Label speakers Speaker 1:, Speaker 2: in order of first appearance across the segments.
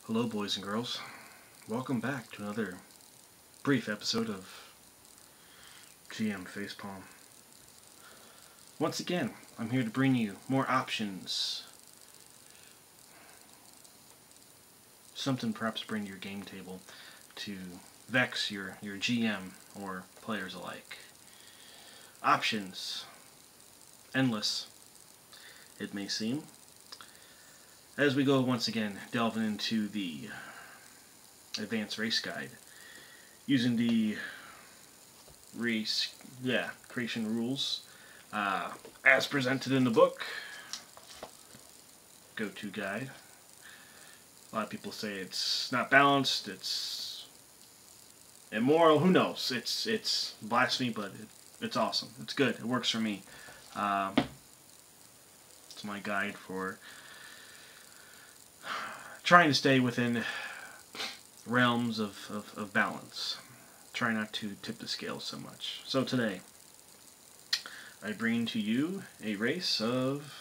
Speaker 1: Hello boys and girls, welcome back to another brief episode of GM Facepalm. Once again, I'm here to bring you more options. Something perhaps bring to your game table to vex your GM or players alike. Options. Endless, it may seem. As we go once again delving into the advanced race guide, using the creation rules as presented in the book, go-to guide. A lot of people say it's not balanced, it's immoral, who knows, it's blasphemy, but it's awesome, it's good, it works for me. It's my guide for trying to stay within realms of balance. Try not to tip the scales so much. So today, I bring to you a race of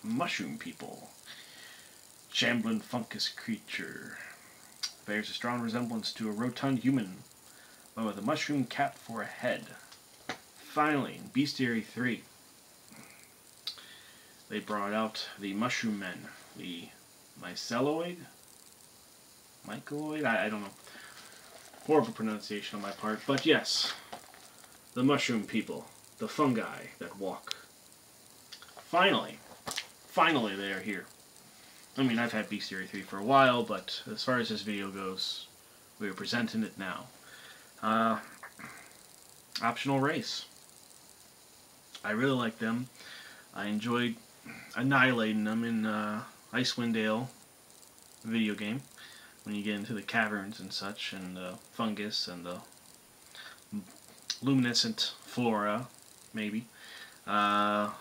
Speaker 1: mushroom people. Shambling fungus creature. Bears a strong resemblance to a rotund human, but with a mushroom cap for a head. Finally, in Bestiary 3, they brought out the mushroom men, the Myceloid? I don't know. Horrible pronunciation on my part, but yes, the mushroom people, the fungi that walk. Finally they are here. I mean, I've had Bestiary 3 for a while, but as far as this video goes, we are presenting it now. Optional race. I really like them. I enjoyed annihilating them in Icewind Dale video game, when you get into the caverns and such, and the fungus and the luminescent flora, maybe. I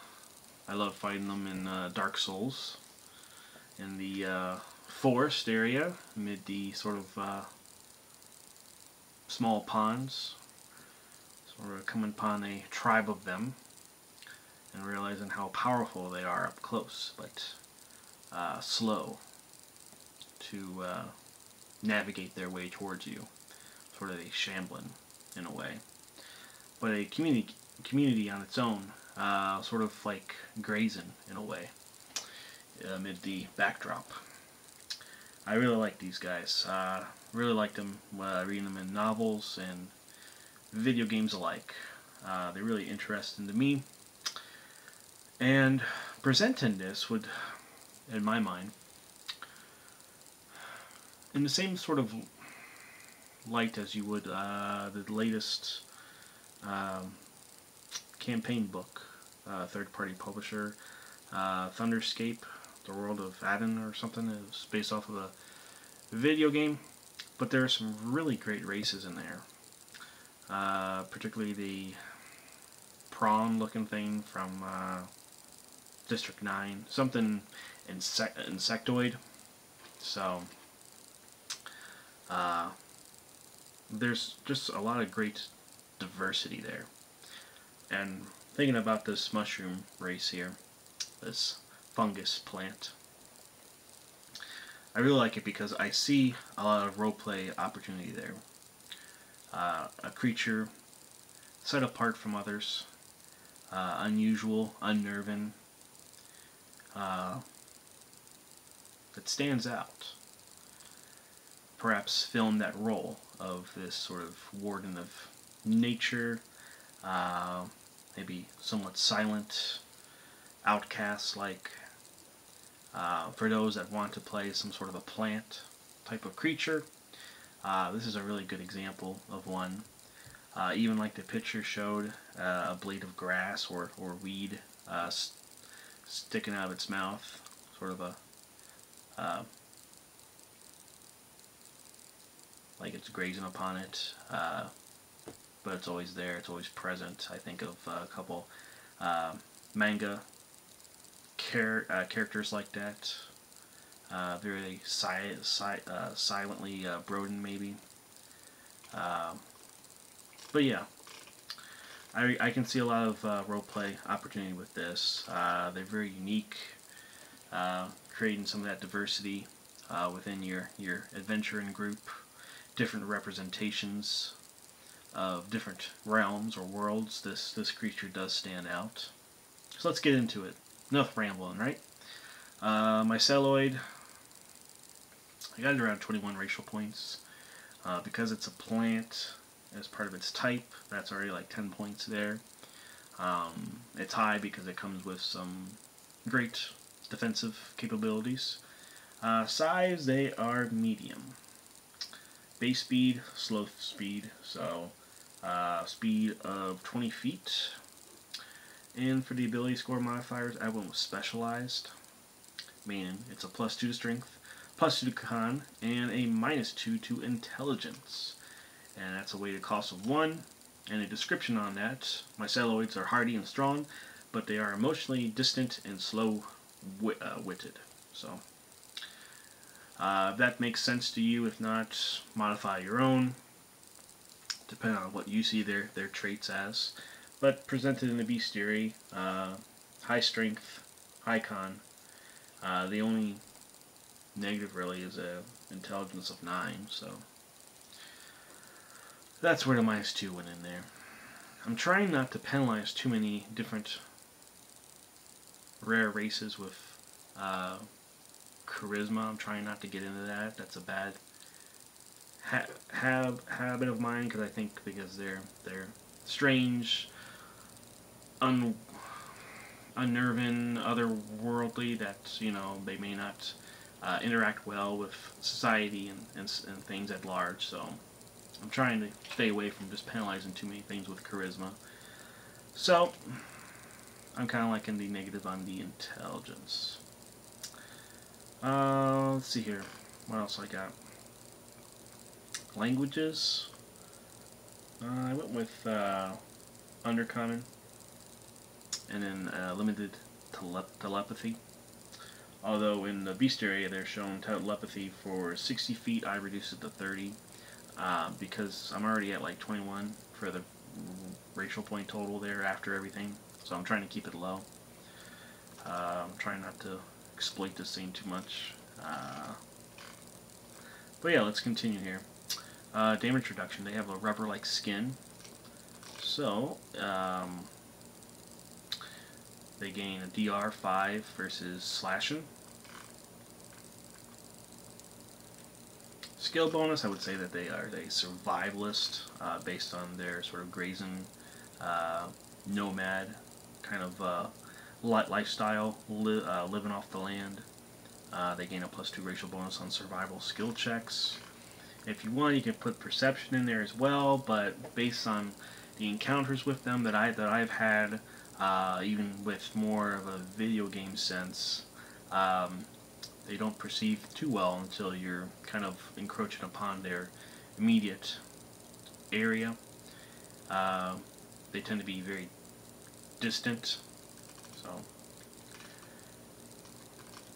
Speaker 1: love fighting them in Dark Souls, in the forest area, amid the sort of small ponds, sort of coming upon a tribe of them, and realizing how powerful they are up close, but slow to navigate their way towards you. Sort of a shambling, in a way. But a community on its own, sort of like grazing, in a way, amid the backdrop. I really like these guys. Really like them, reading them in novels and video games alike. They're really interesting to me. And presenting this would, in my mind, in the same sort of light as you would the latest campaign book, third-party publisher, Thunderscape, The World of Adden or something. It was based off of a video game, but there are some really great races in there. Particularly the prawn-looking thing from District 9, something insectoid. So there's just a lot of great diversity there. And thinking about this mushroom race here, this fungus plant, I really like it because I see a lot of roleplay opportunity there. A creature set apart from others, unusual, unnerving, that stands out. Perhaps film that role of this sort of warden of nature, maybe somewhat silent, outcast-like, for those that want to play some sort of a plant type of creature. This is a really good example of one. Even like the picture showed, a blade of grass or weed sticking out of its mouth, sort of a like it's grazing upon it, but it's always there, it's always present. I think of a couple manga characters like that, very silently brooding maybe. But yeah, I can see a lot of roleplay opportunity with this. They're very unique, creating some of that diversity within your adventuring group, different representations of different realms or worlds. This creature does stand out. So let's get into it. Enough rambling, right? Myceloid, I got it around 21 racial points. Because it's a plant as part of its type, that's already like 10 points there. It's high because it comes with some great defensive capabilities. Size, they are medium. Base speed, slow speed, so speed of 20 feet. And for the ability score modifiers, I went with specialized, meaning it's a +2 to strength, +2 to con, and a -2 to intelligence. And that's a weighted cost of 1. And a description on that: myceloids are hardy and strong, but they are emotionally distant and slow-witted. So, if that makes sense to you, if not, modify your own, depending on what you see their traits as. But presented in the bestiary, high strength, high con. The only negative really is a intelligence of 9, so that's where the -2 went in there. I'm trying not to penalize too many different rare races with charisma. I'm trying not to get into that. That's a bad habit of mine, because I think because they're strange, unnerving, otherworldly, that, you know, they may not interact well with society and things at large. So I'm trying to stay away from just penalizing too many things with charisma. So I'm kind of like in the negative on the intelligence. Let's see here. What else I got? Languages. I went with Undercommon, and then limited telepathy. Although in the bestiary they're shown telepathy for 60 feet, I reduced it to 30 because I'm already at like 21 for the racial point total there after everything. So I'm trying to keep it low. I'm trying not to exploit this scene too much. But yeah, let's continue here. Damage reduction. They have a rubber-like skin. So, they gain a DR 5 versus slashing. Skill bonus, I would say that they are a survivalist based on their sort of grazing, nomad kind of lifestyle, living off the land. They gain a +2 racial bonus on survival skill checks. If you want, you can put perception in there as well, but based on the encounters with them that I've had, even with more of a video game sense, they don't perceive too well until you're kind of encroaching upon their immediate area. They tend to be very distant, so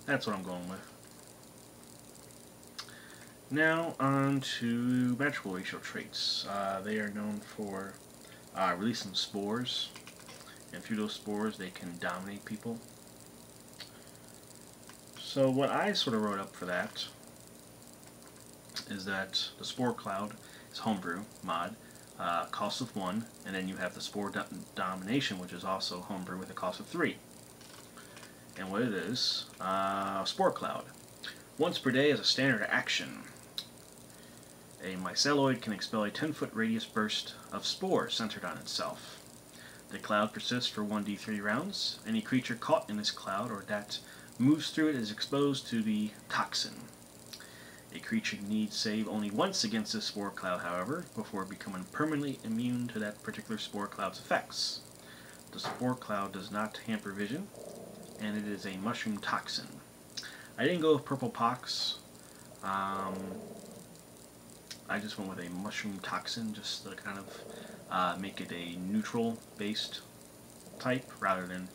Speaker 1: that's what I'm going with. Now on to magical racial traits. They are known for releasing spores, and through those spores they can dominate people. So what I sort of wrote up for that is that the Spore Cloud is Homebrew mod, cost of 1, and then you have the Spore Domination, which is also Homebrew with a cost of 3. And what it is, Spore Cloud. Once per day as a standard action, a myceloid can expel a 10-foot radius burst of spores centered on itself. The cloud persists for 1d3 rounds. Any creature caught in this cloud or that moves through it is exposed to the toxin. A creature needs save only once against this spore cloud, however, before becoming permanently immune to that particular spore cloud's effects. The spore cloud does not hamper vision, and it is a mushroom toxin. I didn't go with purple pox. I just went with a mushroom toxin just to kind of make it a neutral-based type rather than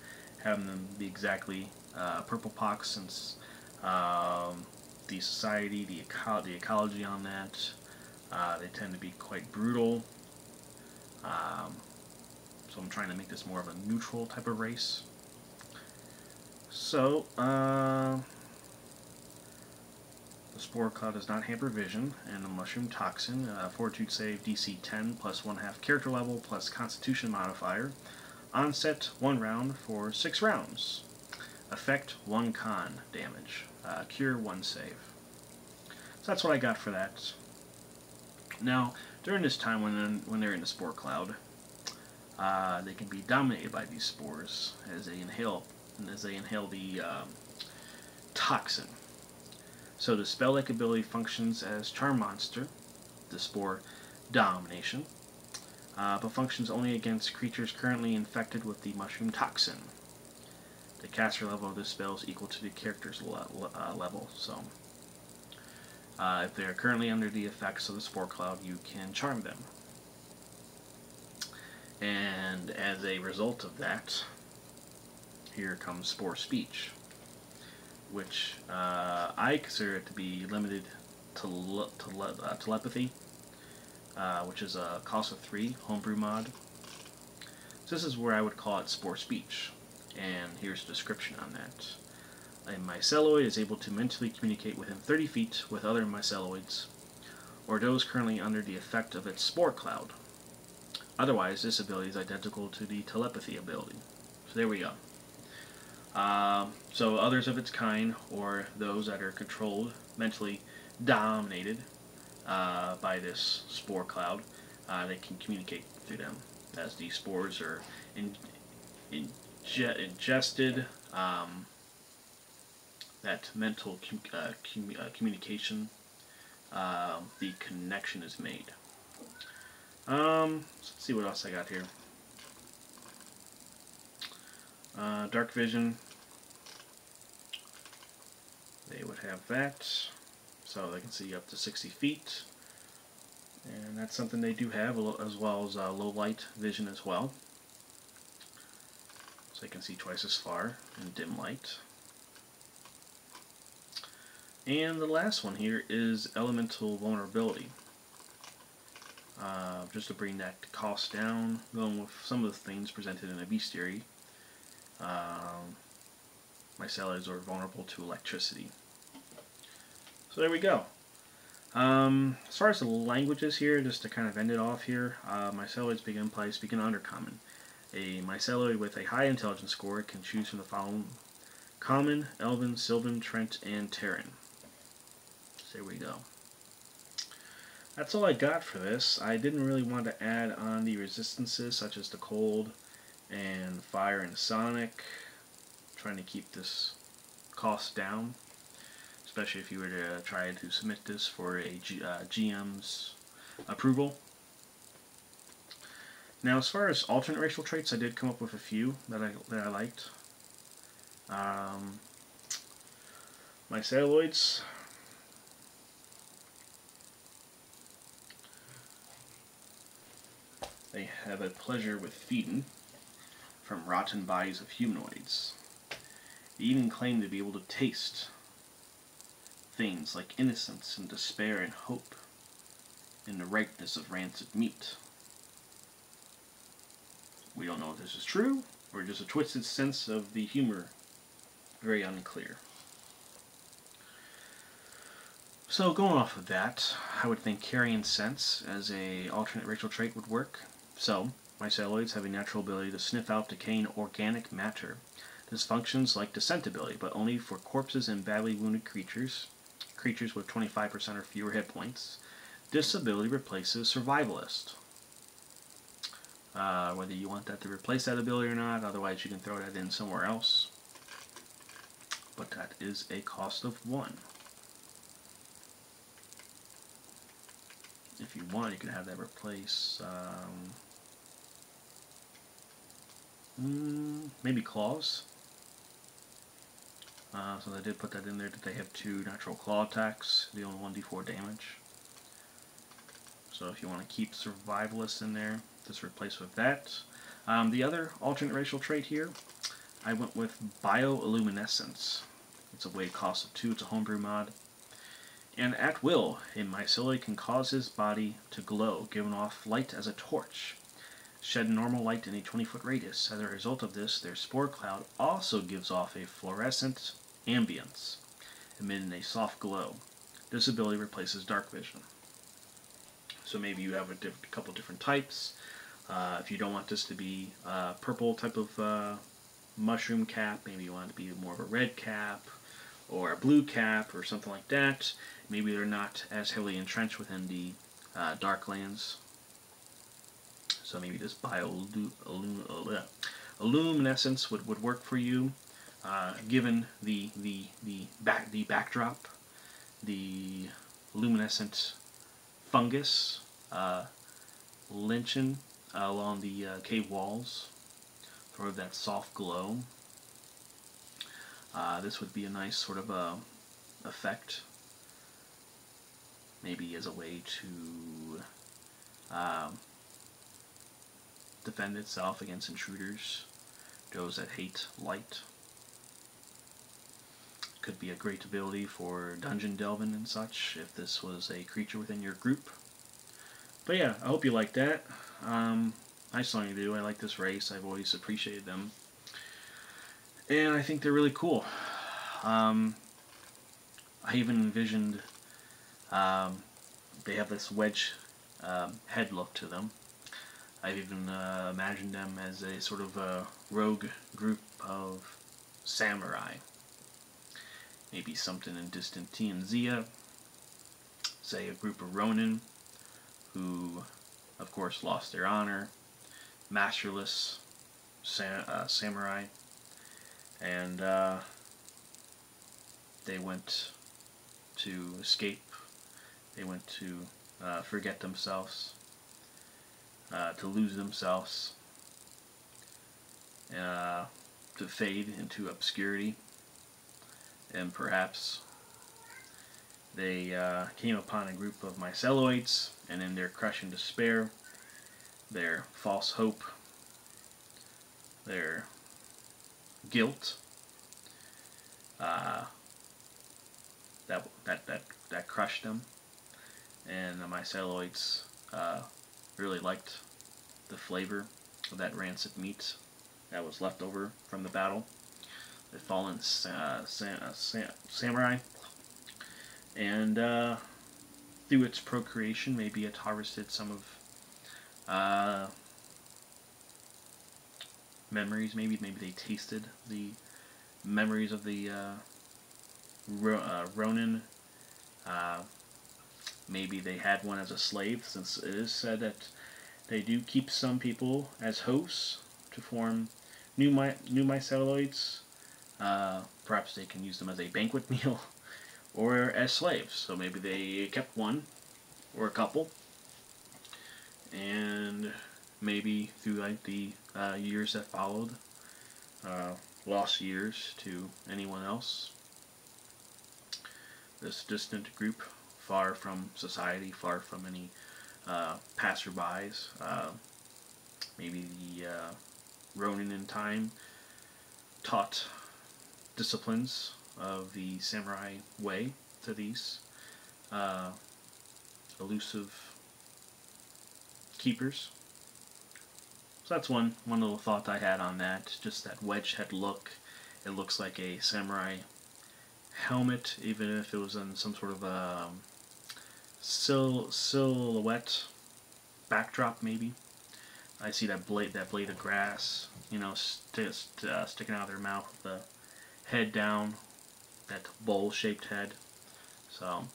Speaker 1: having them be exactly purple pox, since the society, the ecology on that, they tend to be quite brutal. So I'm trying to make this more of a neutral type of race. So, The Spore Cloud does not hamper vision, and the Mushroom Toxin, Fortitude save DC 10 plus 1/2 character level plus Constitution modifier. Onset 1 round for 6 rounds. Effect 1 con damage. Cure 1 save. So that's what I got for that. Now, during this time when they're in the Spore Cloud, they can be dominated by these spores as they inhale the toxin. So the spell-like ability functions as Charm Monster, the Spore Domination, but functions only against creatures currently infected with the Mushroom Toxin. The caster level of this spell is equal to the character's level, so if they are currently under the effects of the Spore Cloud, you can charm them. And as a result of that, here comes Spore Speech, which I consider it to be limited to Telepathy, which is a cost of 3 Homebrew mod. So this is where I would call it Spore Speech, and here's a description on that. A myceloid is able to mentally communicate within 30 feet with other myceloids, or those currently under the effect of its Spore Cloud. Otherwise, this ability is identical to the Telepathy ability. So there we go. So others of its kind, or those that are controlled, mentally dominated by this Spore Cloud, they can communicate through them, as the spores are ingested. That mental communication, the connection is made. Let's see what else I got here. Darkvision, they would have that, so they can see up to 60 feet, and that's something they do have, as well as low light vision as well, so they can see twice as far in dim light. And the last one here is Elemental Vulnerability. Just to bring that cost down, going with some of the things presented in a bestiary. Myceloids are vulnerable to electricity. So there we go. As far as the languages here, just to kind of end it off here, myceloids speak in Undercommon. A myceloid with a high intelligence score can choose from the following: Common, Elven, Sylvan, Trent, and Terran. So there we go. That's all I got for this. I didn't really want to add on the resistances such as the cold and fire and sonic. I'm trying to keep this cost down, especially if you were to try to submit this for a GM's approval. Now, as far as alternate racial traits, I did come up with a few that I liked. Myceloids. They have a pleasure with feeding from rotten bodies of humanoids. They even claim to be able to taste things like innocence and despair and hope in the ripeness of rancid meat. We don't know if this is true or just a twisted sense of the humor. Very unclear. So going off of that, I would think carrion sense as a alternate racial trait would work. So, myceloids have a natural ability to sniff out decaying organic matter. This functions like descent ability, but only for corpses and badly wounded creatures with 25% or fewer hit points. This ability replaces Survivalist. Whether you want that to replace that ability or not, otherwise you can throw that in somewhere else. But that is a cost of 1. If you want, you can have that replace maybe claws. So they did put that in there that they have 2 natural claw attacks, dealing 1d4 damage. So if you want to keep Survivalist in there, just replace with that. The other alternate racial trait here, I went with Bioluminescence. It's a weight cost of 2, it's a homebrew mod. And at will, a myceloid can cause his body to glow, giving off light as a torch. Shed normal light in a 20-foot radius. As a result of this, their spore cloud also gives off a fluorescent ambience, emitting a soft glow. this ability replaces Darkvision. So maybe you have a couple different types. If you don't want this to be a purple type of mushroom cap, maybe you want it to be more of a red cap or a blue cap or something like that. Maybe they're not as heavily entrenched within the Darklands. So maybe this Bioluminescence would work for you, given the backdrop, the luminescent fungus lynching along the cave walls, sort of that soft glow. This would be a nice sort of effect, maybe as a way to defend itself against intruders, those that hate light. Could be a great ability for dungeon delving and such, if this was a creature within your group. But yeah, I hope you like that. Nice song you do. I like this race. I've always appreciated them. And I think they're really cool. I even envisioned they have this wedge head look to them. I've even imagined them as a sort of a rogue group of samurai. Maybe something in distant Tianzia. Say a group of Ronin who, of course, lost their honor. Masterless samurai. And they went to escape. They went to forget themselves. To lose themselves. To fade into obscurity. And perhaps they came upon a group of myceloids, and in their crushing despair, their false hope, their guilt, that crushed them, and the myceloids really liked the flavor of that rancid meat that was left over from the battle. The fallen samurai, and through its procreation, maybe it harvested some of memories. Maybe they tasted the memories of the Ronin. Maybe they had one as a slave, since it is said that they do keep some people as hosts to form new myceloids. Perhaps they can use them as a banquet meal or as slaves. So maybe they kept one or a couple, and maybe through like the years that followed, lost years to anyone else. This distant group, far from society, far from any passerbys. Maybe the Ronin in time taught disciplines of the samurai way to these elusive keepers. So that's one little thought I had on that. Just that wedge head look. It looks like a samurai helmet, even if it was in some sort of silhouette backdrop, maybe. I see that blade of grass, you know, sticking out of their mouth with the head down, that bowl-shaped head. So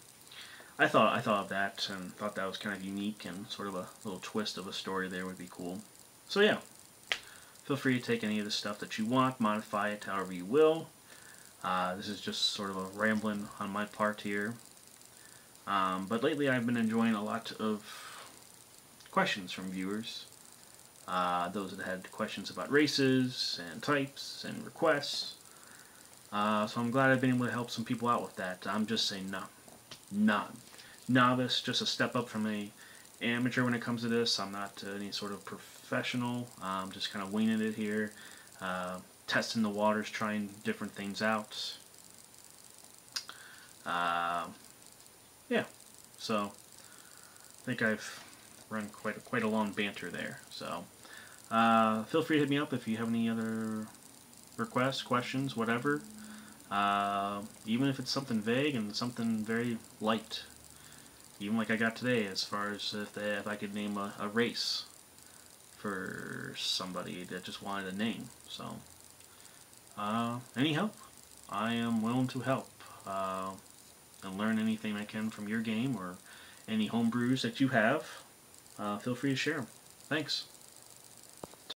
Speaker 1: I thought of that and thought that was kind of unique, and sort of a little twist of a story there would be cool. So yeah, feel free to take any of the stuff that you want, modify it however you will. This is just sort of a rambling on my part here. But lately I've been enjoying a lot of questions from viewers. Those that had questions about races and types and requests. So I'm glad I've been able to help some people out with that. I'm just saying novice, just a step up from a amateur when it comes to this. I'm not any sort of professional. I'm just kind of winging it here. Testing the waters, trying different things out. Yeah, so I think I've run quite a long banter there. So feel free to hit me up if you have any other requests, questions, whatever. Even if it's something vague and something very light. Even like I got today, as far as if I could name a race for somebody that just wanted a name. So, any help, I am willing to help. And learn anything I can from your game or any homebrews that you have. Feel free to share them. Thanks.